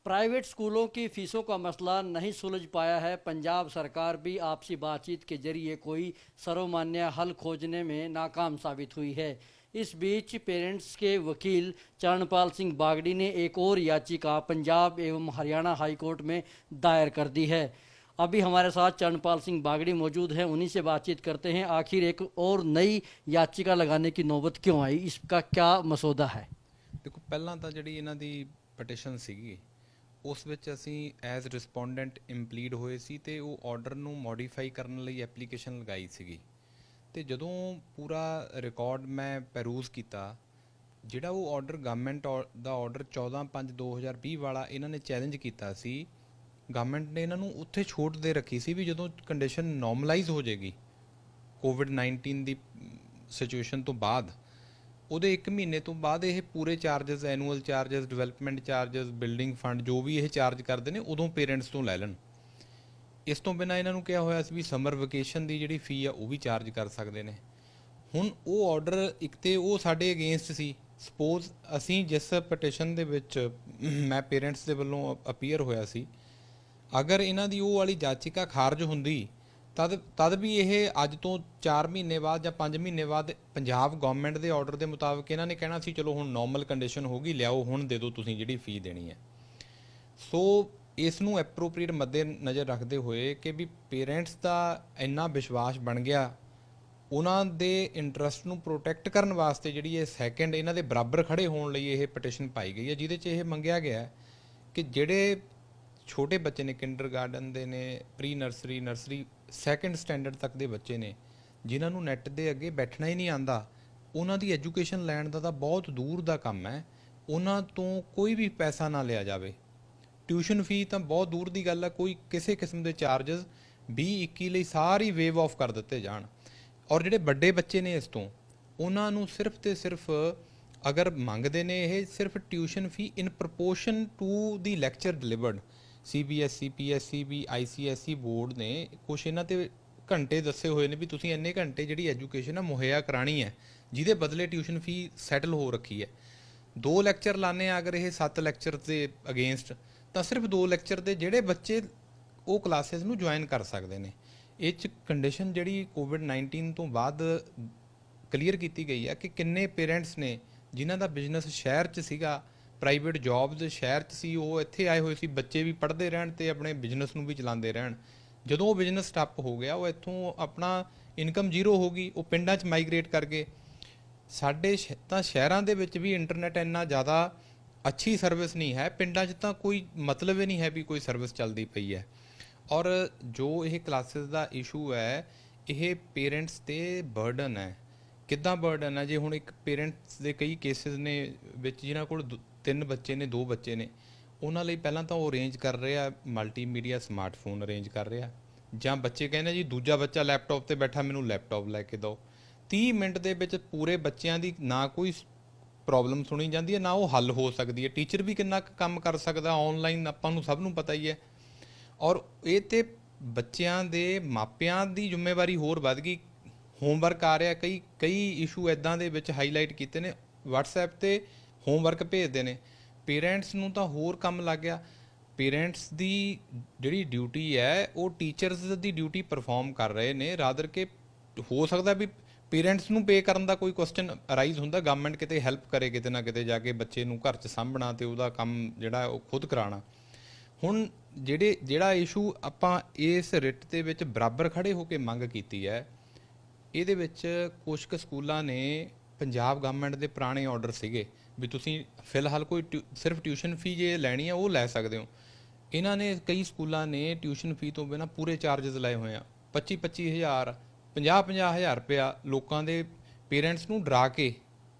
Private स्कूलों की फीसों का मसला नहीं सुलझ पाया है। पंजाब सरकार भी आपसी बातचीत के जरिए कोई सर्वमान्य हल खोजने में नाकाम साबित हुई है। इस बीच पेरेंट्स के वकील चरणपाल सिंह बागड़ी ने एक और याचिका पंजाब एवं हरियाणा हाई कोर्ट में दायर कर दी है। अभी हमारे साथ चरणपाल सिंह बागड़ी मौजूद हैं, उन्हीं से बातचीत करते हैं। आखिर एक और नई याचिका लगाने की नौबत क्यों आई, इसका क्या मसौदा है? देखो, ਪਹਿਲਾਂ ਤਾਂ ਜਿਹੜੀ ਇਹਨਾਂ ਦੀ ਪਟੀਸ਼ਨ ਸੀਗੀ ਉਸ ਵਿੱਚ ਅਸੀਂ ਐਜ਼ ਰਿਸਪੋਂਡੈਂਟ ਇੰਪਲੀਡ ਹੋਏ ਸੀ ਤੇ ਉਹ ਆਰਡਰ ਨੂੰ ਮੋਡੀਫਾਈ ਕਰਨ ਲਈ ਐਪਲੀਕੇਸ਼ਨ ਲਗਾਈ ਸੀਗੀ। ਤੇ ਜਦੋਂ ਪੂਰਾ ਰਿਕਾਰਡ ਮੈਂ ਪੈਰੂਜ਼ ਕੀਤਾ, ਜਿਹੜਾ ਉਹ ਆਰਡਰ ਗਵਰਨਮੈਂਟ ਦਾ ਆਰਡਰ 14/5/2020 ਵਾਲਾ ਇਹਨਾਂ ਨੇ ਚੈਲੰਜ ਕੀਤਾ ਸੀ, ਗਵਰਨਮੈਂਟ ਨੇ ਇਹਨਾਂ ਨੂੰ ਉੱਥੇ ਛੋਟ ਦੇ ਰੱਖੀ ਸੀ ਵੀ ਜਦੋਂ ਕੰਡੀਸ਼ਨ ਨੋਰਮਲਾਈਜ਼ ਹੋ ਜਾਏਗੀ ਕੋਵਿਡ-19 ਦੀ ਸਿਚੁਏਸ਼ਨ ਤੋਂ ਬਾਅਦ, ਉਹਦੇ 1 ਮਹੀਨੇ ਤੋਂ ਬਾਅਦ ਇਹ ਪੂਰੇ charges, annual charges, development charges, building fund, ਜੋ ਵੀ ਇਹ ਚਾਰਜ ਕਰਦੇ ਨੇ ਉਦੋਂ ਪੇਰੈਂਟਸ ਤੋਂ ਲੈ ਲੈਣ। ਇਸ ਤੋਂ ਬਿਨਾਂ ਇਹਨਾਂ ਨੂੰ ਕਿਹਾ ਹੋਇਆ ਸੀ ਵੀ ਸਮਰ ਵਕੇਸ਼ਨ ਦੀ ਜਿਹੜੀ ਫੀ ਆ ਉਹ ਵੀ ਚਾਰਜ ਕਰ ਸਕਦੇ ਨੇ। ਹੁਣ ਉਹ ਆਰਡਰ ਇੱਕ ਤੇ ਉਹ ਸਾਡੇ ਅਗੇਂਸਟ ਸੀ। ਸਪੋਜ਼ ਅਸੀਂ ਜਿਸ ਪਟੀਸ਼ਨ ਦੇ ਵਿੱਚ ਮੈਂ ਪੇਰੈਂਟਸ ਦੇ ਵੱਲੋਂ ਅਪੀਅਰ ਹੋਇਆ ਸੀ, ਅਗਰ ਇਹਨਾਂ ਦੀ ਉਹ ਵਾਲੀ ਜਾਚਿਕਾ ਖਾਰਜ ਹੁੰਦੀ ਤਦ ਵੀ ਇਹ ਅੱਜ ਤੋਂ 4 ਮਹੀਨੇ ਬਾਅਦ ਜਾਂ 5 ਮਹੀਨੇ ਬਾਅਦ ਪੰਜਾਬ ਗਵਰਨਮੈਂਟ ਦੇ ਆਰਡਰ ਦੇ ਮੁਤਾਬਕ ਇਹਨਾਂ ਨੇ ਕਹਿਣਾ ਸੀ ਚਲੋ ਹੁਣ ਨੋਰਮਲ ਕੰਡੀਸ਼ਨ ਹੋ ਗਈ, ਲਿਆਓ ਹੁਣ ਦੇ ਦਿਓ ਤੁਸੀਂ ਜਿਹੜੀ ਫੀ ਦੇਣੀ ਹੈ। ਸੋ ਇਸ ਨੂੰ ਐਪਰੋਪਰੀਏਟ ਮੱਦੇ ਨਜ਼ਰ ਰੱਖਦੇ ਹੋਏ ਕਿ ਵੀ ਪੇਰੈਂਟਸ ਦਾ ਇੰਨਾ ਵਿਸ਼ਵਾਸ ਬਣ ਗਿਆ, ਉਹਨਾਂ ਦੇ ਇੰਟਰਸਟ ਨੂੰ ਪ੍ਰੋਟੈਕਟ ਕਰਨ ਵਾਸਤੇ ਜਿਹੜੀ ਇਹ ਸੈਕਿੰਡ ਇਹਨਾਂ ਦੇ ਬਰਾਬਰ ਖੜੇ ਹੋਣ ਲਈ ਇਹ ਪਟੀਸ਼ਨ ਪਾਈ ਗਈ ਹੈ, ਜਿਹਦੇ 'ਚ ਇਹ ਮੰਗਿਆ ਗਿਆ ਕਿ ਜਿਹੜੇ ਛੋਟੇ ਬੱਚੇ ਨੇ, ਕਿੰਡਰਗਾਰਡਨ ਦੇ ਨੇ, pre nursery, nursery, second standard ਤੱਕ ਦੇ ਬੱਚੇ ਨੇ, ਜਿਨ੍ਹਾਂ ਨੂੰ ਨੈੱਟ ਦੇ ਅੱਗੇ ਬੈਠਣਾ ਹੀ ਨਹੀਂ ਆਉਂਦਾ, ਉਹਨਾਂ ਦੀ ਐਜੂਕੇਸ਼ਨ ਲੈਣ ਦਾ ਤਾਂ ਬਹੁਤ ਦੂਰ ਦਾ ਕੰਮ ਹੈ। ਉਹਨਾਂ ਤੋਂ ਕੋਈ ਵੀ ਪੈਸਾ ਨਾ ਲਿਆ ਜਾਵੇ। ਟਿਊਸ਼ਨ ਫੀ ਤਾਂ ਬਹੁਤ ਦੂਰ ਦੀ ਗੱਲ ਹੈ, ਕੋਈ ਕਿਸੇ ਕਿਸਮ ਦੇ ਚਾਰਜਸ 2021 ਲਈ ਸਾਰੀ ਵੇਵ ਆਫ ਕਰ ਦਿੱਤੇ ਜਾਣ। ਔਰ ਜਿਹੜੇ ਵੱਡੇ ਬੱਚੇ ਨੇ ਇਸ ਤੋਂ, ਉਹਨਾਂ ਨੂੰ ਸਿਰਫ ਤੇ ਸਿਰਫ ਅਗਰ ਮੰਗਦੇ ਨੇ ਇਹ ਸਿਰਫ tuition fee in proportion to the lecture delivered. CBSE, PSEB, ICSE board ਨੇ ਕੁਛ ਇਹਨਾਂ 'ਤੇ ਘੰਟੇ ਦੱਸੇ ਹੋਏ ਨੇ ਵੀ ਤੁਸੀਂ ਇੰਨੇ ਘੰਟੇ ਜਿਹੜੀ ਐਜੂਕੇਸ਼ਨ ਆ ਮੁਹੱਈਆ ਕਰਾਉਣੀ ਹੈ, ਜਿਹਦੇ ਬਦਲੇ ਟਿਊਸ਼ਨ ਫੀ ਸੈਟਲ ਹੋ ਰੱਖੀ ਹੈ। 2 ਲੈਕਚਰ ਲਾਣੇ ਆ ਅਗਰ ਇਹ 7 ਲੈਕਚਰ ਦੇ ਅਗੇਂਸਟ, ਤਾਂ ਸਿਰਫ 2 ਲੈਕਚਰ ਦੇ ਜਿਹੜੇ ਬੱਚੇ ਉਹ ਕਲਾਸਿਸ ਨੂੰ ਜੁਆਇਨ ਕਰ ਸਕਦੇ ਨੇ। ਇਹ 'ਚ ਕੰਡੀਸ਼ਨ ਜਿਹੜੀ ਕੋਵਿਡ-19 ਤੋਂ ਬਾਅਦ ਕਲੀਅਰ ਕੀਤੀ ਗਈ ਹੈ ਕਿ ਕਿੰਨੇ ਪੇਰੈਂਟਸ ਨੇ ਜਿਨ੍ਹਾਂ ਦਾ ਬਿਜ਼ਨਸ ਸ਼ਹਿਰ 'ਚ ਸੀਗਾ, ਪ੍ਰਾਈਵੇਟ ਜੌਬਸ ਸ਼ਹਿਰ 'ਚ ਸੀ, ਉਹ ਇੱਥੇ ਆਏ ਹੋਏ ਸੀ, ਬੱਚੇ ਵੀ ਪੜ੍ਹਦੇ ਰਹਿਣ ਤੇ ਆਪਣੇ ਬਿਜ਼ਨਸ ਨੂੰ ਵੀ ਚਲਾਉਂਦੇ ਰਹਿਣ। ਜਦੋਂ ਉਹ ਬਿਜ਼ਨਸ ਠੱਪ ਹੋ ਗਿਆ, ਉਹ ਇੱਥੋਂ ਆਪਣਾ ਇਨਕਮ ਜ਼ੀਰੋ ਹੋ ਗਈ, ਉਹ ਪਿੰਡਾਂ 'ਚ ਮਾਈਗ੍ਰੇਟ ਕਰ ਗਏ। ਸਾਡੇ ਤਾਂ ਸ਼ਹਿਰਾਂ ਦੇ ਵਿੱਚ ਵੀ ਇੰਟਰਨੈਟ ਇੰਨਾ ਜ਼ਿਆਦਾ ਅੱਛੀ ਸਰਵਿਸ ਨਹੀਂ ਹੈ, ਪਿੰਡਾਂ 'ਚ ਤਾਂ ਕੋਈ ਮਤਲਬ ਹੀ ਨਹੀਂ ਹੈ ਵੀ ਕੋਈ ਸਰਵਿਸ ਚੱਲਦੀ ਪਈ ਹੈ। ਔਰ ਜੋ ਇਹ ਕਲਾਸਿਸ ਦਾ ਇਸ਼ੂ ਹੈ, ਇਹ ਪੇਰੈਂਟਸ 'ਤੇ ਬਰਡਨ ਹੈ। ਕਿੱਦਾਂ ਬਰਡਨ ਹੈ? ਜੇ ਹੁਣ ਇੱਕ ਪੇਰੈਂਟਸ ਦੇ ਕਈ ਕੇਸਿਸ ਨੇ ਵਿੱਚ ਜਿਨ੍ਹਾਂ ਕੋਲ 3 ਬੱਚੇ ਨੇ, 2 ਬੱਚੇ ਨੇ, ਉਹਨਾਂ ਲਈ ਪਹਿਲਾਂ ਤਾਂ ਉਹ ਅਰੇਂਜ ਕਰ ਰਹੇ ਆ ਮਲਟੀਮੀਡੀਆ ਸਮਾਰਟਫੋਨ ਅਰੇਂਜ ਕਰ ਰਹੇ ਆ, ਜਾਂ ਬੱਚੇ ਕਹਿੰਦੇ ਜੀ ਦੂਜਾ ਬੱਚਾ ਲੈਪਟਾਪ 'ਤੇ ਬੈਠਾ, ਮੈਨੂੰ ਲੈਪਟਾਪ ਲੈ ਕੇ ਦਿਓ। 30 ਮਿੰਟ ਦੇ ਵਿੱਚ ਪੂਰੇ ਬੱਚਿਆਂ ਦੀ ਨਾ ਕੋਈ ਪ੍ਰੋਬਲਮ ਸੁਣੀ ਜਾਂਦੀ ਹੈ, ਨਾ ਉਹ ਹੱਲ ਹੋ ਸਕਦੀ ਹੈ। ਟੀਚਰ ਵੀ ਕਿੰਨਾ ਕੁ ਕੰਮ ਕਰ ਸਕਦਾ ਆਨਲਾਈਨ, ਆਪਾਂ ਨੂੰ ਸਭ ਨੂੰ ਪਤਾ ਹੀ ਹੈ। ਔਰ ਇਹ 'ਤੇ ਬੱਚਿਆਂ ਦੇ ਮਾਪਿਆਂ ਦੀ ਜ਼ਿੰਮੇਵਾਰੀ ਹੋਰ ਵੱਧ ਗਈ। ਹੋਮਵਰਕ ਆ ਰਿਹਾ, ਕਈ ਇਸ਼ੂ ਇੱਦਾਂ ਦੇ ਵਿੱਚ ਹਾਈਲਾਈਟ ਕੀਤੇ ਨੇ, WhatsApp 'ਤੇ ਹੋਮਵਰਕ ਭੇਜਦੇ ਨੇ। ਪੇਰੈਂਟਸ ਨੂੰ ਤਾਂ ਹੋਰ ਕੰਮ ਲੱਗ ਗਿਆ। ਪੇਰੈਂਟਸ ਦੀ ਜਿਹੜੀ ਡਿਊਟੀ ਹੈ ਉਹ ਟੀਚਰਸ ਦੀ ਡਿਊਟੀ ਪਰਫਾਰਮ ਕਰ ਰਹੇ ਨੇ, ਰਾਦਰ ਕਿ ਹੋ ਸਕਦਾ ਵੀ ਪੇਰੈਂਟਸ ਨੂੰ ਪੇ ਕਰਨ ਦਾ ਕੋਈ ਕੁਐਸਚਨ ਅਰਾਈਜ਼ ਹੁੰਦਾ, ਗਵਰਨਮੈਂਟ ਕਿਤੇ ਹੈਲਪ ਕਰੇ ਕਿਤੇ ਨਾ ਕਿਤੇ ਜਾ ਕੇ ਬੱਚੇ ਨੂੰ ਘਰ 'ਚ ਸਾਂਭਣਾ ਤੇ ਉਹਦਾ ਕੰਮ ਜਿਹੜਾ ਉਹ ਖੁਦ ਕਰਾਉਣਾ। ਹੁਣ ਜਿਹੜਾ ਇਸ਼ੂ ਆਪਾਂ ਇਸ ਰਿਟ ਦੇ ਵਿੱਚ ਬਰਾਬਰ ਖੜੇ ਹੋ ਕੇ ਮੰਗ ਕੀਤੀ ਹੈ, ਇਹਦੇ ਵਿੱਚ ਕੁਛ ਕੁ ਸਕੂਲਾਂ ਨੇ ਪੰਜਾਬ ਗਵਰਨਮੈਂਟ ਦੇ ਪੁਰਾਣੇ ਆਰਡਰ ਸੀਗੇ ਵੀ ਤੁਸੀਂ ਫਿਲਹਾਲ ਕੋਈ ਸਿਰਫ ਟਿਊਸ਼ਨ ਫੀ ਜੇ ਲੈਣੀ ਆ ਉਹ ਲੈ ਸਕਦੇ ਹੋ। ਇਹਨਾਂ ਨੇ ਕਈ ਸਕੂਲਾਂ ਨੇ ਟਿਊਸ਼ਨ ਫੀ ਤੋਂ ਬਿਨਾਂ ਪੂਰੇ ਚਾਰਜਸ ਲਾਏ ਹੋਏ ਆ, 25,000 50,000 ਰੁਪਇਆ ਲੋਕਾਂ ਦੇ ਪੇਰੈਂਟਸ ਨੂੰ ਡਰਾ ਕੇ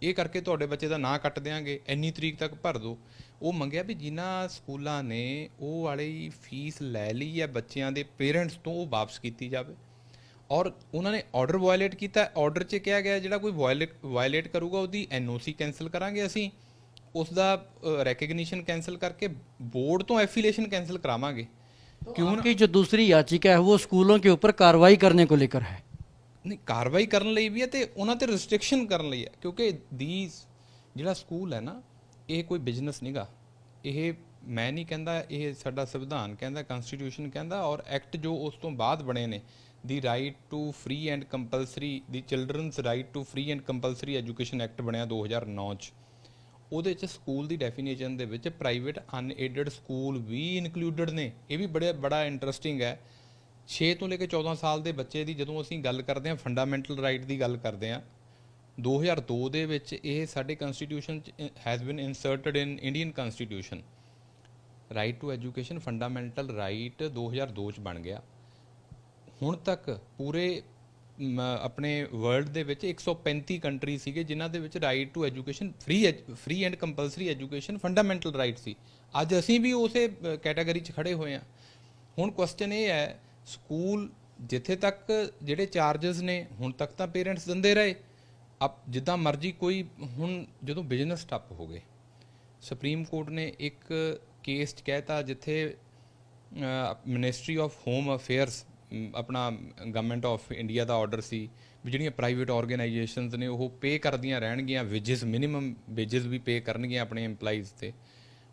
ਇਹ ਕਰਕੇ ਤੁਹਾਡੇ ਬੱਚੇ ਦਾ ਨਾਂ ਕੱਟ ਦਿਆਂਗੇ, ਇੰਨੀ ਤਰੀਕ ਤੱਕ ਭਰ ਦਿਓ। ਉਹ ਮੰਗਿਆ ਵੀ ਜਿਨ੍ਹਾਂ ਸਕੂਲਾਂ ਨੇ ਉਹ ਵਾਲੀ ਫੀਸ ਲੈ ਲਈ ਹੈ ਬੱਚਿਆਂ ਦੇ ਪੇਰੈਂਟਸ ਤੋਂ, ਉਹ ਵਾਪਸ ਕੀਤੀ ਜਾਵੇ। ਔਰ ਉਹਨਾਂ ਨੇ ਆਰਡਰ ਵਾਇਲੇਟ ਕੀਤਾ। ਆਰਡਰ 'ਚ ਕਿਹਾ ਗਿਆ ਜਿਹੜਾ ਕੋਈ ਵਾਇਲੇਟ ਕਰੂਗਾ ਉਹਦੀ NOC ਕੈਂਸਲ ਕਰਾਂਗੇ, ਅਸੀਂ ਉਸ ਦਾ रिकग्निशन कैंसिल करके बोर्ड तो एफिलिएशन कैंसिल करावांगे। तो क्यों की जो दूसरी याचिका है वो स्कूलों के ऊपर कार्रवाई करने को लेकर है? नहीं, कार्रवाई करने ਲਈ ਵੀ ਹੈ ਤੇ ਉਹਨਾਂ ਤੇ ਰਿਸਟ੍ਰਿਕਸ਼ਨ ਕਰਨ ਲਈ ਹੈ, ਕਿਉਂਕਿ ਜਿਹੜਾ ਸਕੂਲ ਹੈ ਨਾ ਇਹ ਕੋਈ ਬਿਜ਼ਨਸ ਨਹੀਂਗਾ, ਇਹ ਮੈਂ ਨਹੀਂ ਕਹਿੰਦਾ, ਇਹ ਸਾਡਾ ਸੰਵਿਧਾਨ ਕਹਿੰਦਾ, ਕਨਸਟੀਟਿਊਸ਼ਨ ਕਹਿੰਦਾ, ਔਰ ਐਕਟ ਜੋ ਉਸ ਤੋਂ ਬਾਅਦ ਬਣੇ ਨੇ, the right to free and compulsory, the children's right to free and compulsory education act ਬਣਿਆ 2009 'ਚ। ਉਹਦੇ 'ਚ ਸਕੂਲ ਦੀ ਡੈਫੀਨੇਸ਼ਨ ਦੇ ਵਿੱਚ ਪ੍ਰਾਈਵੇਟ ਅਨਏਡਡ ਸਕੂਲ ਵੀ ਇਨਕਲੂਡਡ ਨੇ। ਇਹ ਵੀ ਬੜਾ ਇੰਟਰਸਟਿੰਗ ਹੈ। 6 ਤੋਂ ਲੈ ਕੇ 14 ਸਾਲ ਦੇ ਬੱਚੇ ਦੀ ਜਦੋਂ ਅਸੀਂ ਗੱਲ ਕਰਦੇ ਹਾਂ, ਫੰਡਾਮੈਂਟਲ ਰਾਈਟ ਦੀ ਗੱਲ ਕਰਦੇ ਹਾਂ, 2002 ਦੇ ਵਿੱਚ ਇਹ ਸਾਡੇ ਕਨਸਟੀਟਿਊਸ਼ਨ 'ਚ has been inserted in Indian constitution. Right to education fundamental right 2002 'ਚ ਬਣ ਗਿਆ। ਹੁਣ ਤੱਕ ਪੂਰੇ ਆਪਣੇ ਵਰਲਡ ਦੇ ਵਿੱਚ 135 ਕੰਟਰੀ ਸੀਗੇ ਜਿਨ੍ਹਾਂ ਦੇ ਵਿੱਚ right to education free and compulsory education fundamental right ਸੀ। ਅੱਜ ਅਸੀਂ ਵੀ ਉਸੇ ਕੈਟਾਗਰੀ 'ਚ ਖੜੇ ਹੋਏ ਹਾਂ। ਹੁਣ ਕੁਐਸਚਨ ਇਹ ਹੈ, ਸਕੂਲ ਜਿੱਥੇ ਤੱਕ ਜਿਹੜੇ ਚਾਰਜਸ ਨੇ ਹੁਣ ਤੱਕ ਤਾਂ ਪੇਰੈਂਟਸ ਦਿੰਦੇ ਰਹੇ, ਜਿੱਦਾਂ ਮਰਜ਼ੀ ਕੋਈ। ਹੁਣ ਜਦੋਂ ਬਿਜ਼ਨਸ ਠੱਪ ਹੋ ਗਏ, ਸੁਪਰੀਮ ਕੋਰਟ ਨੇ ਇੱਕ ਕੇਸ 'ਚ ਕਹਿਤਾ ਜਿੱਥੇ ਮਿਨਿਸਟਰੀ ਆਫ ਹੋਮ ਅਫੇਅਰਸ, ਆਪਣਾ ਗਵਰਨਮੈਂਟ ਆਫ ਇੰਡੀਆ ਦਾ ਆਰਡਰ ਸੀ ਵੀ ਜਿਹੜੀਆਂ ਪ੍ਰਾਈਵੇਟ ਆਰਗੇਨਾਈਜੇਸ਼ਨਸ ਨੇ ਉਹ ਪੇ ਕਰਦੀਆਂ ਰਹਿਣਗੀਆਂ, ਵੇਜਸ ਮਿਨੀਮਮ ਵੇਜਸ ਵੀ ਪੇ ਕਰਨਗੀਆਂ ਆਪਣੇ EMPLOYEES 'ਤੇ।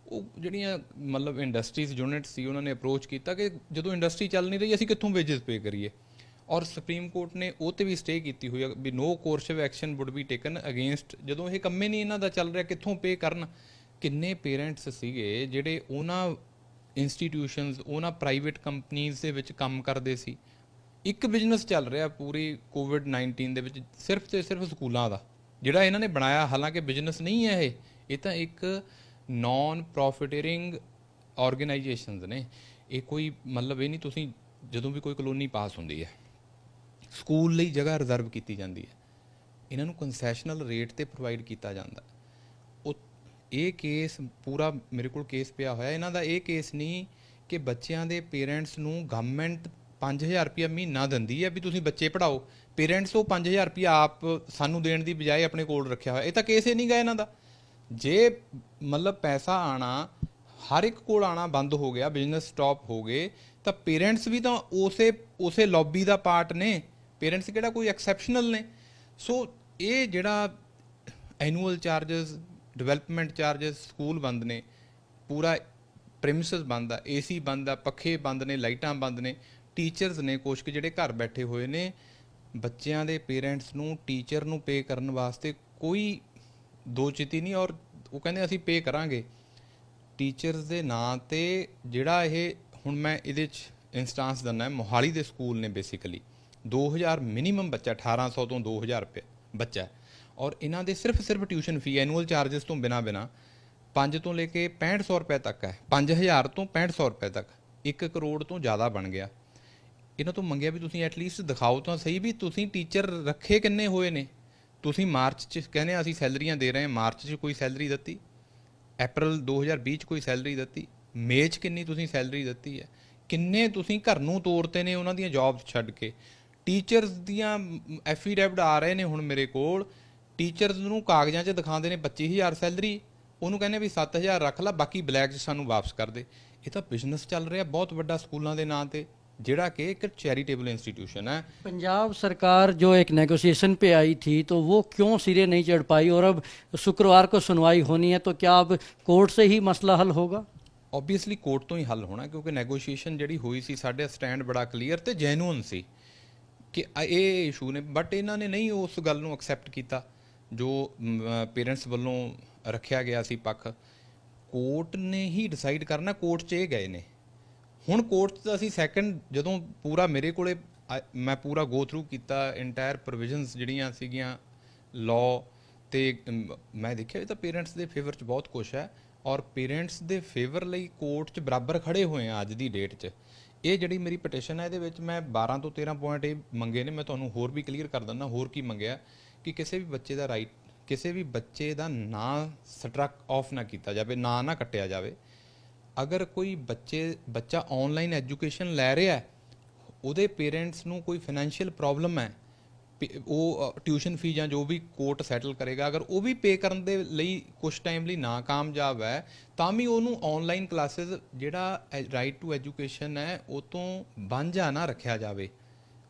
ਉਹ ਜਿਹੜੀਆਂ ਮਤਲਬ ਇੰਡਸਟਰੀਜ਼ ਯੂਨਿਟ ਸੀ, ਉਹਨਾਂ ਨੇ ਅਪਰੋਚ ਕੀਤਾ ਕਿ ਜਦੋਂ ਇੰਡਸਟਰੀ ਚੱਲ ਨਹੀਂ ਰਹੀ ਅਸੀਂ ਕਿੱਥੋਂ ਵੇਜਸ ਪੇ ਕਰੀਏ। ਔਰ ਸੁਪਰੀਮ ਕੋਰਟ ਨੇ ਉਹ 'ਤੇ ਵੀ ਸਟੇ ਕੀਤੀ ਹੋਈ ਹੈ ਵੀ no coercive action would be taken against, ਜਦੋਂ ਇਹ ਕੰਮੇ ਨਹੀਂ ਇਹਨਾਂ ਦਾ ਚੱਲ ਰਿਹਾ ਕਿੱਥੋਂ ਪੇ ਕਰਨ। ਕਿੰਨੇ ਪੇਰੈਂਟਸ ਸੀਗੇ ਜਿਹੜੇ ਉਹਨਾਂ ਇੰਸਟੀਟਿਊਸ਼ਨਸ, ਉਹਨਾਂ ਪ੍ਰਾਈਵੇਟ ਕੰਪਨੀਜ਼ ਦੇ ਵਿੱਚ ਕੰਮ ਕਰਦੇ ਸੀ। ਇੱਕ ਬਿਜ਼ਨਸ ਚੱਲ ਰਿਹਾ ਪੂਰੀ COVID-19 ਦੇ ਵਿੱਚ ਸਿਰਫ ਤੇ ਸਿਰਫ ਸਕੂਲਾਂ ਦਾ, ਜਿਹੜਾ ਇਹਨਾਂ ਨੇ ਬਣਾਇਆ। ਹਾਲਾਂਕਿ ਬਿਜ਼ਨਸ ਨਹੀਂ ਹੈ ਇਹ ਤਾਂ ਇੱਕ ਨਾਨ ਪ੍ਰੋਫਿਟਰਿੰਗ ਆਰਗੇਨਾਈਜੇਸ਼ਨਸ ਨੇ। ਇਹ ਕੋਈ ਮਤਲਬ ਇਹ ਨਹੀਂ, ਤੁਸੀਂ ਜਦੋਂ ਵੀ ਕੋਈ ਕਲੋਨੀ ਪਾਸ ਹੁੰਦੀ ਹੈ, ਸਕੂਲ ਲਈ ਜਗ੍ਹਾ ਰਿਜ਼ਰਵ ਕੀਤੀ ਜਾਂਦੀ ਹੈ, ਇਹਨਾਂ ਨੂੰ ਕੰਸੈਸ਼ਨਲ ਰੇਟ 'ਤੇ ਪ੍ਰੋਵਾਈਡ ਕੀਤਾ ਜਾਂਦਾ। ਇਹ ਕੇਸ ਪੂਰਾ ਮੇਰੇ ਕੋਲ ਕੇਸ ਪਿਆ ਹੋਇਆ ਇਹਨਾਂ ਦਾ। ਇਹ ਕੇਸ ਨਹੀਂ ਕਿ ਬੱਚਿਆਂ ਦੇ ਪੇਰੈਂਟਸ ਨੂੰ ਗਵਰਨਮੈਂਟ 5000 ਰੁਪਇਆ ਮਹੀਨਾ ਦਿੰਦੀ ਹੈ ਵੀ ਤੁਸੀਂ ਬੱਚੇ ਪੜ੍ਹਾਓ, ਪੇਰੈਂਟਸ ਉਹ 5000 ਰੁਪਇਆ ਆਪ ਸਾਨੂੰ ਦੇਣ ਦੀ ਬਜਾਏ ਆਪਣੇ ਕੋਲ ਰੱਖਿਆ ਹੋਇਆ। ਇਹ ਤਾਂ ਕੇਸ ਹੀ ਨਹੀਂ ਗਾ ਇਹਨਾਂ ਦਾ। ਜੇ ਮਤਲਬ ਪੈਸਾ ਆਣਾ ਹਰ ਇੱਕ ਕੋਲ ਆਣਾ ਬੰਦ ਹੋ ਗਿਆ, ਬਿਜ਼ਨਸ ਸਟਾਪ ਹੋ ਗਏ, ਤਾਂ ਪੇਰੈਂਟਸ ਵੀ ਤਾਂ ਉਸੇ ਲੌਬੀ ਦਾ ਪਾਰਟ ਨੇ। ਪੇਰੈਂਟਸ ਕਿਹੜਾ ਕੋਈ ਐਕਸੈਪਸ਼ਨਲ ਨੇ। ਸੋ ਇਹ ਜਿਹੜਾ annual charges, development charges, school ਬੰਦ ਨੇ, ਪੂਰਾ ਪ੍ਰੈਮਿਸਿਸ ਬੰਦ ਆ, AC ਬੰਦ ਆ, ਪੱਖੇ ਬੰਦ ਨੇ, ਲਾਈਟਾਂ ਬੰਦ ਨੇ, ਟੀਚਰਸ ਨੇ ਕੁਛ ਕੁ ਜਿਹੜੇ ਘਰ ਬੈਠੇ ਹੋਏ ਨੇ। ਬੱਚਿਆਂ ਦੇ ਪੇਰੈਂਟਸ ਨੂੰ ਟੀਚਰ ਨੂੰ ਪੇ ਕਰਨ ਵਾਸਤੇ ਕੋਈ ਦੋ ਚਿੱਤੀ ਨਹੀਂ, ਔਰ ਉਹ ਕਹਿੰਦੇ ਅਸੀਂ ਪੇ ਕਰਾਂਗੇ ਟੀਚਰਸ ਦੇ ਨਾਂ 'ਤੇ। ਜਿਹੜਾ ਇਹ ਹੁਣ ਮੈਂ ਇਹਦੇ 'ਚ ਇੰਸਟਾਂਸ ਦਿੰਦਾ, ਮੋਹਾਲੀ ਦੇ ਸਕੂਲ ਨੇ ਬੇਸਿਕਲੀ 2000 ਮਿਨੀਮਮ ਬੱਚਾ, 1800 ਤੋਂ 2000 ਰੁਪਏ ਬੱਚਾ, ਔਰ ਇਹਨਾਂ ਦੇ ਸਿਰਫ ਟਿਊਸ਼ਨ ਫੀ ਐਨੂਅਲ ਚਾਰਜਸ ਤੋਂ ਬਿਨਾਂ 5 ਤੋਂ ਲੈ ਕੇ 6500 ਰੁਪਏ ਤੱਕ ਹੈ। 5000 ਤੋਂ 6500 ਰੁਪਏ ਤੱਕ, 1 ਕਰੋੜ ਤੋਂ ਜ਼ਿਆਦਾ ਬਣ ਗਿਆ। ਇਹਨਾਂ ਤੋਂ ਮੰਗਿਆ ਵੀ ਤੁਸੀਂ ਐਟਲੀਸਟ ਦਿਖਾਓ ਤਾਂ ਸਹੀ ਵੀ ਤੁਸੀਂ ਟੀਚਰ ਰੱਖੇ ਕਿੰਨੇ ਹੋਏ ਨੇ। ਤੁਸੀਂ ਮਾਰਚ 'ਚ ਕਹਿੰਦੇ ਅਸੀਂ ਸੈਲਰੀਆਂ ਦੇ ਰਹੇ ਹਾਂ, ਮਾਰਚ 'ਚ ਕੋਈ ਸੈਲਰੀ ਦਿੱਤੀ, ਅਪ੍ਰੈਲ 2020 'ਚ ਕੋਈ ਸੈਲਰੀ ਦਿੱਤੀ, ਮਈ 'ਚ ਕਿੰਨੀ ਤੁਸੀਂ ਸੈਲਰੀ ਦਿੱਤੀ ਹੈ, ਕਿੰਨੇ ਤੁਸੀਂ ਘਰ ਨੂੰ ਤੋਰਤੇ ਨੇ ਉਹਨਾਂ ਦੀਆਂ ਜੌਬਸ ਛੱਡ ਕੇ। ਟੀਚਰਸ ਦੀਆਂ ਐਫੀਡੈਵਿਟ ਆ ਰਹੇ ਨੇ ਹੁਣ ਮੇਰੇ ਕੋਲ, ਟੀਚਰਸ ਨੂੰ ਕਾਗਜ਼ਾਂ 'ਚ ਦਿਖਾਉਂਦੇ ਨੇ 25000 ਸੈਲਰੀ, ਉਹਨੂੰ ਕਹਿੰਦੇ ਵੀ 7000 ਰੱਖ ਲਾ, ਬਾਕੀ ਬਲੈਕ 'ਚ ਸਾਨੂੰ ਵਾਪਸ ਕਰ ਦੇ। ਇਹ ਤਾਂ ਬਿਜ਼ਨਸ ਚੱਲ ਰਿਹਾ ਬਹੁਤ ਵੱਡਾ ਸਕੂਲਾਂ ਦੇ ਨਾਂ 'ਤੇ, ਜਿਹੜਾ कि एक चैरिटेबल इंस्टीट्यूशन है। पंजाब सरकार जो एक नेगोशिएशन पे आई थी तो वो क्यों सिरे नहीं चढ़ पाई, और अब शुक्रवार को सुनवाई होनी है, तो क्या अब कोर्ट से ही मसला हल होगा? ऑब्वियसली कोर्ट तो ही हल होना, क्योंकि नैगोशिएशन जी हुई सी, साडा स्टैंड बड़ा क्लीयर तो जैਨੂਅਨ सी कि ये इशू ने, बट इन्होंने नहीं उस गल नूं एक्सैप्ट किया जो पेरेंट्स वालों रखा गया सी पक्ष। कोर्ट ने ही डिसाइड करना, कोर्ट 'ਚ ਇਹ गए ने। ਹੁਣ ਕੋਰਟ 'ਚ ਅਸੀਂ ਸੈਕੰਡ ਜਦੋਂ ਪੂਰਾ ਮੇਰੇ ਕੋਲੇ ਮੈਂ ਪੂਰਾ ਗੋ ਥਰੂ ਕੀਤਾ ਇੰਟਾਇਰ ਪ੍ਰੋਵੀਜ਼ਨਸ ਜਿਹੜੀਆਂ ਸੀਗੀਆਂ ਲਾਅ, ਤੇ ਮੈਂ ਦੇਖਿਆ ਇਹ ਤਾਂ ਪੇਰੈਂਟਸ ਦੇ ਫੇਵਰ 'ਚ ਬਹੁਤ ਕੁਛ ਹੈ, ਔਰ ਪੇਰੈਂਟਸ ਦੇ ਫੇਵਰ ਲਈ ਕੋਰਟ 'ਚ ਬਰਾਬਰ ਖੜੇ ਹੋਏ ਆ ਅੱਜ ਦੀ ਡੇਟ 'ਚ। ਇਹ ਜਿਹੜੀ ਮੇਰੀ ਪਟੀਸ਼ਨ ਹੈ ਇਹਦੇ ਵਿੱਚ ਮੈਂ 12 ਤੋਂ 13 ਪੁਆਇੰਟ ਇਹ ਮੰਗੇ ਨੇ। ਮੈਂ ਤੁਹਾਨੂੰ ਹੋਰ ਵੀ ਕਲੀਅਰ ਕਰ ਦਿੰਦਾ ਹੋਰ ਕੀ ਮੰਗਿਆ, ਕਿ ਕਿਸੇ ਵੀ ਬੱਚੇ ਦਾ ਰਾਈਟ, ਕਿਸੇ ਵੀ ਬੱਚੇ ਦਾ ਨਾਂ ਸਟਰਕ ਆਫ ਨਾ ਕੀਤਾ ਜਾਵੇ, ਨਾਂ ਨਾ ਕੱਟਿਆ ਜਾਵੇ। ਅਗਰ ਕੋਈ ਬੱਚਾ ਆਨਲਾਈਨ ਐਜੂਕੇਸ਼ਨ ਲੈ ਰਿਹਾ, ਉਹਦੇ ਪੇਰੈਂਟਸ ਨੂੰ ਕੋਈ ਫਾਈਨੈਂਸ਼ੀਅਲ ਪ੍ਰੋਬਲਮ ਹੈ, ਉਹ ਟਿਊਸ਼ਨ ਫੀ ਜਾਂ ਜੋ ਵੀ ਕੋਰਟ ਸੈਟਲ ਕਰੇਗਾ, ਅਗਰ ਉਹ ਵੀ ਪੇ ਕਰਨ ਦੇ ਲਈ ਕੁਛ ਟਾਈਮ ਲਈ ਨਾਕਾਮਯਾਬ ਹੈ, ਤਾਂ ਵੀ ਉਹਨੂੰ ਆਨਲਾਈਨ ਕਲਾਸਿਸ ਜਿਹੜਾ ਰਾਈਟ ਟੂ ਐਜੂਕੇਸ਼ਨ ਹੈ ਉਹ ਤੋਂ ਵਾਂਝਾ ਨਾ ਰੱਖਿਆ ਜਾਵੇ।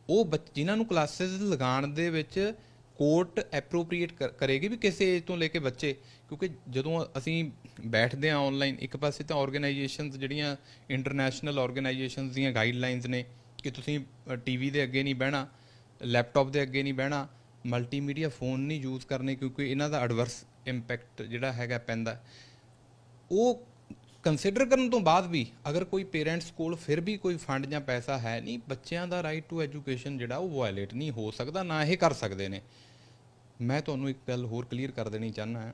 ਉਹ ਜਿਨ੍ਹਾਂ ਨੂੰ ਕਲਾਸਿਸ ਲਗਾਉਣ ਦੇ ਵਿੱਚ ਕੋਰਟ ਐਪਰੋਪਰੀਏਟ ਕਰੇਗੀ ਵੀ ਕਿਸੇ ਏਜ ਤੋਂ ਲੈ ਕੇ ਬੱਚੇ, ਕਿਉਂਕਿ ਜਦੋਂ ਅਸੀਂ ਬੈਠਦੇ ਆ ਆਨਲਾਈਨ। ਇੱਕ ਪਾਸੇ ਤਾਂ ਆਰਗੇਨਾਈਜੇਸ਼ਨਸ ਜਿਹੜੀਆਂ ਇੰਟਰਨੈਸ਼ਨਲ ਆਰਗੇਨਾਈਜੇਸ਼ਨਸ ਦੀਆਂ ਗਾਈਡਲਾਈਨਸ ਨੇ ਕਿ ਤੁਸੀਂ ਟੀਵੀ ਦੇ ਅੱਗੇ ਨਹੀਂ ਬਹਿਣਾ, ਲੈਪਟਾਪ ਦੇ ਅੱਗੇ ਨਹੀਂ ਬਹਿਣਾ, ਮਲਟੀਮੀਡੀਆ ਫੋਨ ਨਹੀਂ ਯੂਜ਼ ਕਰਨੇ ਕਿਉਂਕਿ ਇਹਨਾਂ ਦਾ ਐਡਵਰਸ ਇੰਪੈਕਟ ਜਿਹੜਾ ਹੈਗਾ ਪੈਂਦਾ। ਉਹ ਕੰਸੀਡਰ ਕਰਨ ਤੋਂ ਬਾਅਦ ਵੀ ਅਗਰ ਕੋਈ ਪੇਰੈਂਟਸ ਕੋਲ ਫਿਰ ਵੀ ਕੋਈ ਫੰਡ ਜਾਂ ਪੈਸਾ ਹੈ ਨਹੀਂ, ਬੱਚਿਆਂ ਦਾ ਰਾਈਟ ਟੂ ਐਜੂਕੇਸ਼ਨ ਜਿਹੜਾ ਉਹ ਵਾਇਲੇਟ ਨਹੀਂ ਹੋ ਸਕਦਾ, ਨਾ ਇਹ ਕਰ ਸਕਦੇ ਨੇ। ਮੈਂ ਤੁਹਾਨੂੰ ਇੱਕ ਗੱਲ ਹੋਰ ਕਲੀਅਰ ਕਰ ਦੇਣੀ ਚਾਹੁੰਦਾ ਹਾਂ,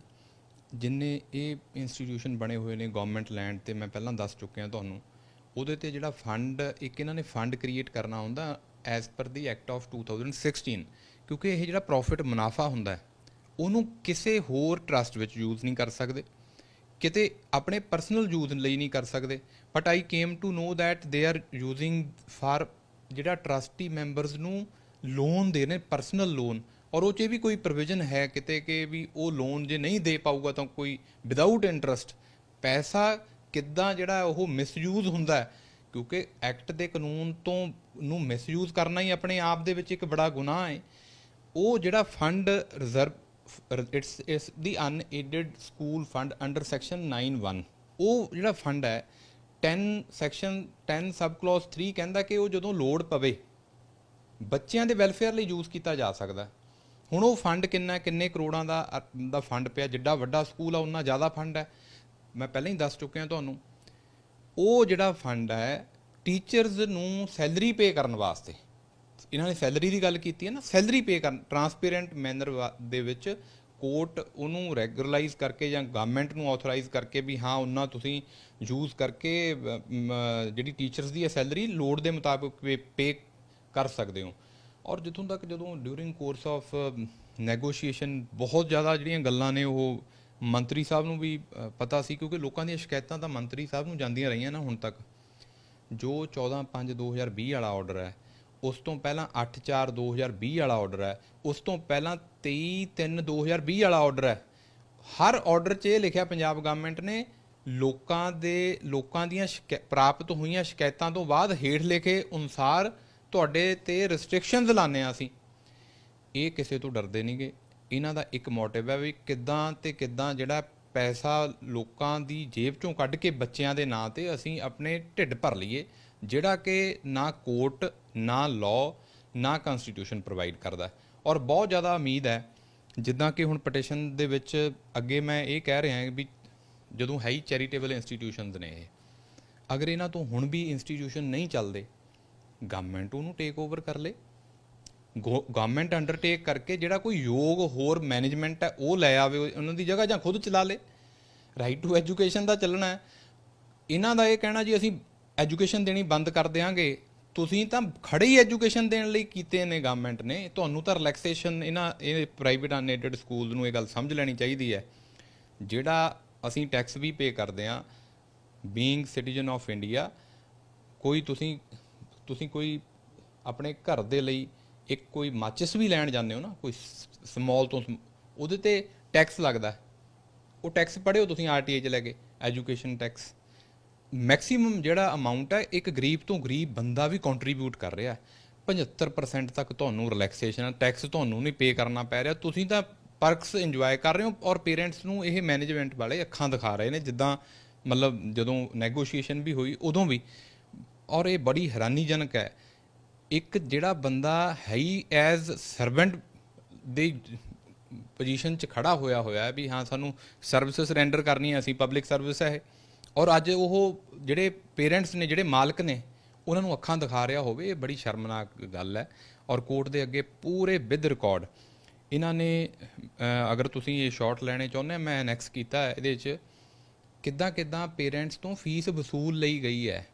ਜਿੰਨੇ ਇਹ ਇੰਸਟੀਟਿਊਸ਼ਨ ਬਣੇ ਹੋਏ ਨੇ ਗਵਰਨਮੈਂਟ ਲੈਂਡ ਤੇ, ਮੈਂ ਪਹਿਲਾਂ ਦੱਸ ਚੁੱਕਿਆ ਤੁਹਾਨੂੰ, ਉਹਦੇ ਤੇ ਜਿਹੜਾ ਫੰਡ ਇੱਕ ਇਹਨਾਂ ਨੇ ਫੰਡ ਕ੍ਰੀਏਟ ਕਰਨਾ ਹੁੰਦਾ as per the act of 2016, ਕਿਉਂਕਿ ਇਹ ਜਿਹੜਾ ਪ੍ਰੋਫਿਟ ਮੁਨਾਫਾ ਹੁੰਦਾ ਉਹਨੂੰ ਕਿਸੇ ਹੋਰ ਟਰਸਟ ਵਿੱਚ ਯੂਜ਼ ਨਹੀਂ ਕਰ ਸਕਦੇ, ਕਿਤੇ ਆਪਣੇ ਪਰਸਨਲ ਯੂਜ਼ ਲਈ ਨਹੀਂ ਕਰ ਸਕਦੇ। But I came to know that they are using for ਜਿਹੜਾ ਟਰਸਟੀ ਮੈਂਬਰਸ ਨੂੰ ਲੋਨ ਦੇ ਨੇ, ਪਰਸਨਲ ਲੋਨ, ਔਰ ਉਹ 'ਚ ਵੀ ਕੋਈ ਪ੍ਰੋਵੀਜ਼ਨ ਹੈ ਕਿਤੇ ਕਿ ਵੀ ਉਹ ਲੋਨ ਜੇ ਨਹੀਂ ਦੇ ਪਾਊਗਾ ਤਾਂ ਕੋਈ ਵਿਦਆਊਟ ਇੰਟਰਸਟ ਪੈਸਾ ਕਿੱਦਾਂ ਜਿਹੜਾ ਉਹ ਮਿਸਯੂਜ਼ ਹੁੰਦਾ ਹੈ, ਕਿਉਂਕਿ ਐਕਟ ਦੇ ਕਾਨੂੰਨ ਤੋਂ ਨੂੰ ਮਿਸਯੂਜ਼ ਕਰਨਾ ਹੀ ਆਪਣੇ ਆਪ ਦੇ ਵਿੱਚ ਇੱਕ ਬੜਾ ਗੁਨਾਹ ਹੈ। ਉਹ ਜਿਹੜਾ fund reserve it's the unaided school fund under section 9(1), ਉਹ ਜਿਹੜਾ ਫੰਡ ਹੈ 10 ਸੈਕਸ਼ਨ 10 ਸਬ ਕਲੌਜ਼ 3 ਕਹਿੰਦਾ ਕਿ ਉਹ ਜਦੋਂ ਲੋੜ ਪਵੇ ਬੱਚਿਆਂ ਦੇ ਵੈਲਫੇਅਰ ਲਈ ਯੂਜ਼ ਕੀਤਾ ਜਾ ਸਕਦਾ। ਹੁਣ ਉਹ ਫੰਡ ਕਿੰਨੇ ਕਰੋੜਾਂ ਦਾ ਫੰਡ ਪਿਆ, ਜਿੱਡਾ ਵੱਡਾ ਸਕੂਲ ਆ ਉਨਾ ਜ਼ਿਆਦਾ ਫੰਡ ਹੈ। ਮੈਂ ਪਹਿਲਾਂ ਹੀ ਦੱਸ ਚੁੱਕਿਆ ਤੁਹਾਨੂੰ, ਉਹ ਜਿਹੜਾ ਫੰਡ ਹੈ ਟੀਚਰਸ ਨੂੰ ਸੈਲਰੀ ਪੇ ਕਰਨ ਵਾਸਤੇ, ਇਹਨਾਂ ਨੇ ਸੈਲਰੀ ਦੀ ਗੱਲ ਕੀਤੀ ਹੈ ਨਾ, ਸੈਲਰੀ ਪੇ ਕਰਨ ਟਰਾਂਸਪੇਰੈਂਟ ਮੈਨਰ ਦੇ ਵਿੱਚ ਕੋਰਟ ਉਹਨੂੰ ਰੈਗੂਲਰਾਈਜ਼ ਕਰਕੇ ਜਾਂ ਗਵਰਨਮੈਂਟ ਨੂੰ ਆਥੋਰਾਈਜ਼ ਕਰਕੇ ਵੀ ਹਾਂ ਉਹਨਾਂ ਤੁਸੀਂ ਯੂਜ਼ ਕਰਕੇ ਜਿਹੜੀ ਟੀਚਰਸ ਦੀ ਸੈਲਰੀ ਲੋੜ ਦੇ ਮੁਤਾਬਕ ਪੇ ਕਰ ਸਕਦੇ ਹੋ। ਔਰ ਜਿੱਥੋਂ ਤੱਕ ਜਦੋਂ ਡਿਊਰਿੰਗ ਕੋਰਸ ਆਫ ਨੈਗੋਸ਼ੀਏਸ਼ਨ ਬਹੁਤ ਜ਼ਿਆਦਾ ਜਿਹੜੀਆਂ ਗੱਲਾਂ ਨੇ ਉਹ ਮੰਤਰੀ ਸਾਹਿਬ ਨੂੰ ਵੀ ਪਤਾ ਸੀ, ਕਿਉਂਕਿ ਲੋਕਾਂ ਦੀਆਂ ਸ਼ਿਕਾਇਤਾਂ ਤਾਂ ਮੰਤਰੀ ਸਾਹਿਬ ਨੂੰ ਜਾਂਦੀਆਂ ਰਹੀਆਂ ਨਾ ਹੁਣ ਤੱਕ। ਜੋ 14/5/2020 ਵਾਲਾ ਆਰਡਰ ਹੈ, ਉਸ ਤੋਂ ਪਹਿਲਾਂ 8/4/2020 ਵਾਲਾ ਆਰਡਰ ਹੈ, ਉਸ ਤੋਂ ਪਹਿਲਾਂ 23/3/2020 ਵਾਲਾ ਆਰਡਰ ਹੈ। ਹਰ ਆਰਡਰ 'ਚ ਇਹ ਲਿਖਿਆ ਪੰਜਾਬ ਗਵਰਨਮੈਂਟ ਨੇ ਲੋਕਾਂ ਦੀਆਂ ਪ੍ਰਾਪਤ ਹੋਈਆਂ ਸ਼ਿਕਾਇਤਾਂ ਤੋਂ ਬਾਅਦ ਹੇਠ ਲਿਖੇ ਅਨੁਸਾਰ ਤੁਹਾਡੇ ਤੇ ਰਿਸਟ੍ਰਿਕਸ਼ਨਸ ਲਾਉਂਦੇ ਹਾਂ ਅਸੀਂ। ਇਹ ਕਿਸੇ ਤੋਂ ਡਰਦੇ ਨਹੀਂਗੇ, ਇਹਨਾਂ ਦਾ ਇੱਕ ਮੋਟਿਵ ਹੈ ਵੀ ਕਿੱਦਾਂ ਜਿਹੜਾ ਪੈਸਾ ਲੋਕਾਂ ਦੀ ਜੇਬ ਚੋਂ ਕੱਢ ਕੇ ਬੱਚਿਆਂ ਦੇ ਨਾਂ ਤੇ ਅਸੀਂ ਆਪਣੇ ਢਿੱਡ ਭਰ ਲਈਏ, ਜਿਹੜਾ ਕਿ ਨਾ ਕੋਰਟ, ਨਾ ਲਾਅ, ਨਾ ਕਨਸਟੀਟਿਊਸ਼ਨ ਪ੍ਰੋਵਾਈਡ ਕਰਦਾ। ਔਰ ਬਹੁਤ ਜ਼ਿਆਦਾ ਉਮੀਦ ਹੈ, ਜਿੱਦਾਂ ਕਿ ਹੁਣ ਪਟੀਸ਼ਨ ਦੇ ਵਿੱਚ ਅੱਗੇ ਮੈਂ ਇਹ ਕਹਿ ਰਿਹਾ ਵੀ ਜਦੋਂ ਹੈ ਹੀ ਚੈਰੀਟੇਬਲ ਇੰਸਟੀਟਿਊਸ਼ਨਸ ਨੇ ਇਹ, ਅਗਰ ਇਹਨਾਂ ਤੋਂ ਹੁਣ ਵੀ ਇੰਸਟੀਟਿਊਸ਼ਨ ਨਹੀਂ ਚੱਲਦੇ, ਗਵਰਨਮੈਂਟ ਉਹਨੂੰ ਟੇਕ ਓਵਰ ਕਰ ਲੇ, ਗਵਰਨਮੈਂਟ ਅੰਡਰਟੇਕ ਕਰਕੇ ਜਿਹੜਾ ਕੋਈ ਯੋਗ ਹੋਰ ਮੈਨੇਜਮੈਂਟ ਹੈ ਉਹ ਲੈ ਆਵੇ ਉਹਨਾਂ ਦੀ ਜਗ੍ਹਾ, ਜਾਂ ਖੁਦ ਚਲਾ ਲੇ। ਰਾਈਟ ਟੂ ਐਜੂਕੇਸ਼ਨ ਦਾ ਚੱਲਣਾ ਹੈ। ਇਹਨਾਂ ਦਾ ਇਹ ਕਹਿਣਾ ਜੀ ਅਸੀਂ ਐਜੂਕੇਸ਼ਨ ਦੇਣੀ ਬੰਦ ਕਰ ਦਿਆਂਗੇ, ਤੁਸੀਂ ਤਾਂ ਖੜੇ ਹੀ ਐਜੂਕੇਸ਼ਨ ਦੇਣ ਲਈ ਕੀਤੇ ਨੇ ਗਵਰਨਮੈਂਟ ਨੇ, ਤੁਹਾਨੂੰ ਤਾਂ ਰਿਲੈਕਸੇਸ਼ਨ ਇਹ ਪ੍ਰਾਈਵੇਟ ਅਨਏਡਡ ਸਕੂਲ ਨੂੰ ਇਹ ਗੱਲ ਸਮਝ ਲੈਣੀ ਚਾਹੀਦੀ ਹੈ। ਜਿਹੜਾ ਅਸੀਂ ਟੈਕਸ ਵੀ ਪੇ ਕਰਦੇ ਹਾਂ ਬੀਇੰਗ ਸਿਟੀਜ਼ਨ ਆਫ ਇੰਡੀਆ, ਕੋਈ ਤੁਸੀਂ ਕੋਈ ਆਪਣੇ ਘਰ ਦੇ ਲਈ ਇੱਕ ਕੋਈ ਮਾਚਿਸ ਵੀ ਲੈਣ ਜਾਂਦੇ ਹੋ ਨਾ, ਕੋਈ ਸਮੌਲ ਤੋਂ, ਉਹਦੇ ਤੇ ਟੈਕਸ ਲੱਗਦਾ, ਉਹ ਟੈਕਸ ਪੜ੍ਹਿਓ ਤੁਸੀਂ RTI 'ਚ ਲੈ ਕੇ, ਐਜੂਕੇਸ਼ਨ ਟੈਕਸ ਮੈਕਸੀਮਮ ਜਿਹੜਾ ਅਮਾਊਂਟ ਹੈ ਇੱਕ ਗਰੀਬ ਤੋਂ ਗਰੀਬ ਬੰਦਾ ਵੀ ਕੰਟਰੀਬਿਊਟ ਕਰ ਰਿਹਾ। 75% ਤੱਕ ਤੁਹਾਨੂੰ ਰਿਲੈਕਸੇਸ਼ਨ ਟੈਕਸ ਤੁਹਾਨੂੰ ਨਹੀਂ ਪੇ ਕਰਨਾ ਪੈ ਰਿਹਾ, ਤੁਸੀਂ ਤਾਂ ਪਰਕਸ ਇੰਜੋਏ ਕਰ ਰਹੇ ਹੋ। ਔਰ ਪੇਰੈਂਟਸ ਨੂੰ ਇਹ ਮੈਨੇਜਮੈਂਟ ਵਾਲੇ ਅੱਖਾਂ ਦਿਖਾ ਰਹੇ ਨੇ, ਜਿੱਦਾਂ ਮਤਲਬ ਜਦੋਂ ਨੈਗੋਸ਼ੀਏਸ਼ਨ ਵੀ ਹੋਈ ਉਦੋਂ ਵੀ। ਔਰ ਇਹ ਬੜੀ ਹੈਰਾਨੀਜਨਕ ਹੈ, ਇੱਕ ਜਿਹੜਾ ਬੰਦਾ ਹੈ ਹੀ ਐਜ਼ ਸਰਵੈਂਟ ਦੀ ਪੋਜੀਸ਼ਨ 'ਚ ਖੜਾ ਹੋਇਆ ਹੈ ਵੀ ਹਾਂ ਸਾਨੂੰ ਸਰਵਿਸਿਸ ਰੈਂਡਰ ਕਰਨੀ ਹੈ, ਅਸੀਂ ਪਬਲਿਕ ਸਰਵਿਸ ਹੈ ਇਹ, ਔਰ ਅੱਜ ਉਹ ਜਿਹੜੇ ਪੇਰੈਂਟਸ ਨੇ, ਜਿਹੜੇ ਮਾਲਕ ਨੇ, ਉਹਨਾਂ ਨੂੰ ਅੱਖਾਂ ਦਿਖਾ ਰਿਹਾ ਹੋਵੇ, ਇਹ ਬੜੀ ਸ਼ਰਮਨਾਕ ਗੱਲ ਹੈ। ਔਰ ਕੋਰਟ ਦੇ ਅੱਗੇ ਪੂਰੇ ਵਿਦ ਰਿਕਾਰਡ ਇਹਨਾਂ ਨੇ, ਅਗਰ ਤੁਸੀਂ ਇਹ ਸ਼ਾਰਟ ਲੈਣੇ ਚਾਹੁੰਦੇ, ਮੈਂ ਐਨੈਕਸ ਕੀਤਾ ਇਹਦੇ 'ਚ ਕਿੱਦਾਂ ਪੇਰੈਂਟਸ ਤੋਂ ਫੀਸ ਵਸੂਲ ਲਈ ਗਈ ਹੈ।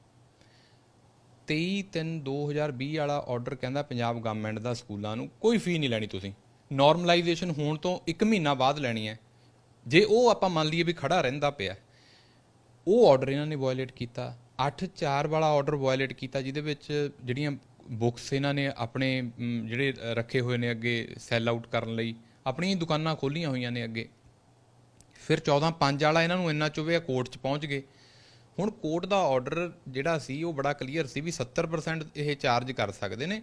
23/3/2020 ਵਾਲਾ ਆਰਡਰ ਕਹਿੰਦਾ ਪੰਜਾਬ ਗਵਰਨਮੈਂਟ ਦਾ ਸਕੂਲਾਂ ਨੂੰ ਕੋਈ ਫੀ ਨਹੀਂ ਲੈਣੀ, ਤੁਸੀਂ ਨਾਰਮਲਾਈਜੇਸ਼ਨ ਹੋਣ ਤੋਂ 1 ਮਹੀਨਾ ਬਾਅਦ ਲੈਣੀ ਹੈ। ਜੇ ਉਹ ਆਪਾਂ ਮੰਨ ਲਈਏ ਵੀ ਖੜਾ ਰਹਿੰਦਾ ਪਿਆ, ਉਹ ਆਰਡਰ ਇਹਨਾਂ ਨੇ ਵਾਇਲੇਟ ਕੀਤਾ। 8/4 ਵਾਲਾ ਆਰਡਰ ਵਾਇਲੇਟ ਕੀਤਾ, ਜਿਹਦੇ ਵਿੱਚ ਜਿਹੜੀਆਂ ਬੁੱਕਸ ਇਹਨਾਂ ਨੇ ਆਪਣੇ ਜਿਹੜੇ ਰੱਖੇ ਹੋਏ ਨੇ ਅੱਗੇ ਸੈੱਲ ਆਊਟ ਕਰਨ ਲਈ, ਆਪਣੀਆਂ ਦੁਕਾਨਾਂ ਖੋਲ੍ਹੀਆਂ ਹੋਈਆਂ ਨੇ ਅੱਗੇ। ਫਿਰ 14/5 ਵਾਲਾ ਇਹਨਾਂ ਨੂੰ ਇੰਨਾ ਚੁਭਿਆ, ਕੋਰਟ 'ਚ ਪਹੁੰਚ ਗਏ। ਹੁਣ ਕੋਰਟ ਦਾ ਆਰਡਰ ਜਿਹੜਾ ਸੀ ਉਹ ਬੜਾ ਕਲੀਅਰ ਸੀ ਵੀ 70% ਇਹ ਚਾਰਜ ਕਰ ਸਕਦੇ ਨੇ,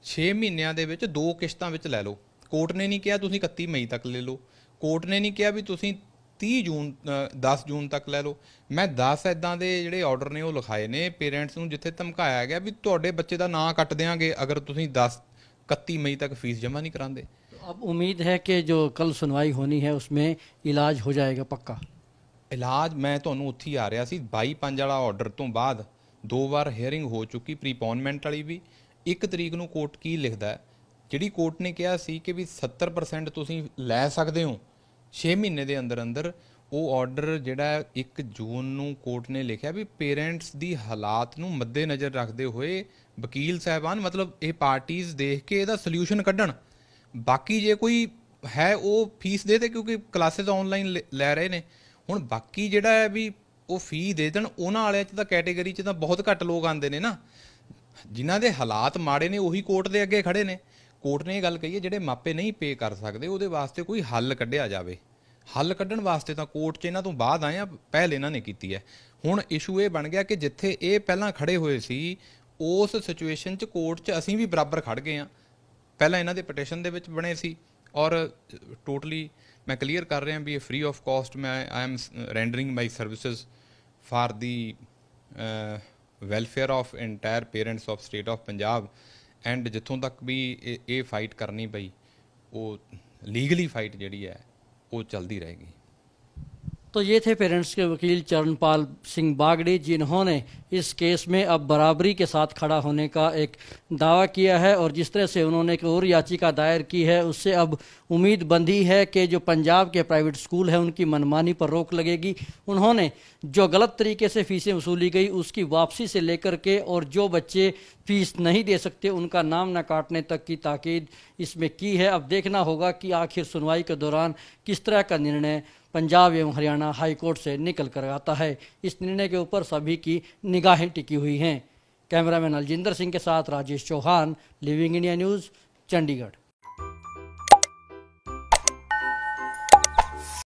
6 ਮਹੀਨਿਆਂ ਦੇ ਵਿੱਚ 2 ਕਿਸ਼ਤਾਂ ਵਿੱਚ ਲੈ ਲਓ। ਕੋਰਟ ਨੇ ਨਹੀਂ ਕਿਹਾ ਤੁਸੀਂ 31 ਮਈ ਤੱਕ ਲੈ ਲਓ, ਕੋਰਟ ਨੇ ਨਹੀਂ ਕਿਹਾ ਵੀ ਤੁਸੀਂ 10 ਜੂਨ ਤੱਕ ਲੈ ਲਓ। ਮੈਂ 10 ਇੱਦਾਂ ਦੇ ਜਿਹੜੇ ਆਰਡਰ ਨੇ ਉਹ ਲਿਖਾਏ ਨੇ ਪੇਰੈਂਟਸ ਨੂੰ, ਜਿੱਥੇ ਧਮਕਾਇਆ ਗਿਆ ਵੀ ਤੁਹਾਡੇ ਬੱਚੇ ਦਾ ਨਾਂ ਕੱਟ ਦਿਆਂਗੇ ਅਗਰ ਤੁਸੀਂ 31 ਮਈ ਤੱਕ ਫੀਸ ਜਮ੍ਹਾਂ ਨਹੀਂ ਕਰਾਉਂਦੇ। अब उम्मीद है कि जो कल सुनवाई होनी है उसमें इलाज हो जाएगा पक्का। ਇਲਾਜ ਮੈਂ ਤੁਹਾਨੂੰ ਉੱਥੇ ਹੀ ਆ ਰਿਹਾ ਸੀ। 22/5 ਵਾਲਾ ਆਰਡਰ ਤੋਂ ਬਾਅਦ 2 ਵਾਰ ਹੀਅਰਿੰਗ ਹੋ ਚੁੱਕੀ, ਪ੍ਰੀਪੋਨਮੈਂਟ ਵਾਲੀ ਵੀ। 1 ਤਰੀਕ ਨੂੰ ਕੋਰਟ ਕੀ ਲਿਖਦਾ ਹੈ, ਜਿਹੜੀ ਕੋਰਟ ਨੇ ਕਿਹਾ ਸੀ ਕਿ ਵੀ 70% ਤੁਸੀਂ ਲੈ ਸਕਦੇ ਹੋ 6 ਮਹੀਨੇ ਦੇ ਅੰਦਰ ਅੰਦਰ, ਉਹ ਆਰਡਰ ਜਿਹੜਾ 1 ਜੂਨ ਨੂੰ ਕੋਰਟ ਨੇ ਲਿਖਿਆ ਵੀ ਪੇਰੈਂਟਸ ਦੀ ਹਾਲਾਤ ਨੂੰ ਮੱਦੇਨਜ਼ਰ ਰੱਖਦੇ ਹੋਏ ਵਕੀਲ ਸਾਹਿਬਾਨ ਮਤਲਬ ਇਹ ਪਾਰਟੀਆਂ ਦੇਖ ਕੇ ਇਹਦਾ ਸੋਲੂਸ਼ਨ ਕੱਢਣ। ਬਾਕੀ ਜੇ ਕੋਈ ਹੈ ਉਹ ਫੀਸ ਦੇ ਦੇ, ਕਿਉਂਕਿ ਕਲਾਸਿਸ ਆਨਲਾਈਨ ਲੈ ਰਹੇ ਨੇ। ਹੁਣ ਬਾਕੀ ਜਿਹੜਾ ਹੈ ਵੀ ਉਹ ਫੀ ਦੇ ਦੇਣ। ਉਹਨਾਂ ਵਾਲਿਆਂ 'ਚ ਤਾਂ ਕੈਟੇਗਰੀ 'ਚ ਤਾਂ ਬਹੁਤ ਘੱਟ ਲੋਕ ਆਉਂਦੇ ਨੇ ਨਾ, ਜਿਨ੍ਹਾਂ ਦੇ ਹਾਲਾਤ ਮਾੜੇ ਨੇ ਉਹੀ ਕੋਰਟ ਦੇ ਅੱਗੇ ਖੜੇ ਨੇ। ਕੋਰਟ ਨੇ ਇਹ ਗੱਲ ਕਹੀ ਹੈ ਜਿਹੜੇ ਮਾਪੇ ਨਹੀਂ ਪੇ ਕਰ ਸਕਦੇ ਉਹਦੇ ਵਾਸਤੇ ਕੋਈ ਹੱਲ ਕੱਢਿਆ ਜਾਵੇ। ਹੱਲ ਕੱਢਣ ਵਾਸਤੇ ਤਾਂ ਕੋਰਟ 'ਚ ਇਹਨਾਂ ਤੋਂ ਬਾਅਦ ਆਏ ਆ, ਪਹਿਲ ਇਹਨਾਂ ਨੇ ਕੀਤੀ ਹੈ। ਹੁਣ ਇਸ਼ੂ ਇਹ ਬਣ ਗਿਆ ਕਿ ਜਿੱਥੇ ਇਹ ਪਹਿਲਾਂ ਖੜੇ ਹੋਏ ਸੀ ਉਸ ਸਿਚੁਏਸ਼ਨ 'ਚ ਕੋਰਟ 'ਚ ਅਸੀਂ ਵੀ ਬਰਾਬਰ ਖੜ ਗਏ ਹਾਂ। ਪਹਿਲਾਂ ਇਹਨਾਂ ਦੇ ਪਟੀਸ਼ਨ ਦੇ ਵਿੱਚ ਬਣੇ ਸੀ ਔਰ ਟੋਟਲੀ ਮੈਂ ਕਲੀਅਰ ਕਰ ਰਿਹਾ ਵੀ ਇਹ ਫ੍ਰੀ ਆਫ ਕਾਸਟ ਮੈਂ I am rendering my services for the welfare of entire parents of state of Punjab. And ਜਿੱਥੋਂ ਤੱਕ ਵੀ ਇਹ फाइट करनी पई वो लीगली फाइट जिहड़ी है वो चलती रहेगी। तो ये थे पेरेंट्स के वकील चरणपाल सिंह बागड़ी, जिन्होंने इस केस में अब बराबरी के साथ खड़ा होने का एक दावा किया है। और जिस तरह से उन्होंने एक और याचिका दायर की है उससे अब उम्मीद बंधी है कि जो पंजाब के प्राइवेट स्कूल है उनकी मनमानी पर रोक लगेगी। उन्होंने जो गलत तरीके से फ़ीसें वसूली गई उसकी वापसी से लेकर के और जो बच्चे फ़ीस नहीं दे सकते उनका नाम न काटने तक की ताकीद इसमें की है। अब देखना होगा कि आखिर सुनवाई के दौरान किस तरह का निर्णय पंजाब एवं हरियाणा हाई कोर्ट से निकल कर आता है। इस निर्णय के ऊपर सभी की निगाहें टिकी हुई हैं। कैमरामैन अलजिंदर सिंह के साथ Rajesh Chauhan, living India news, Chandigarh.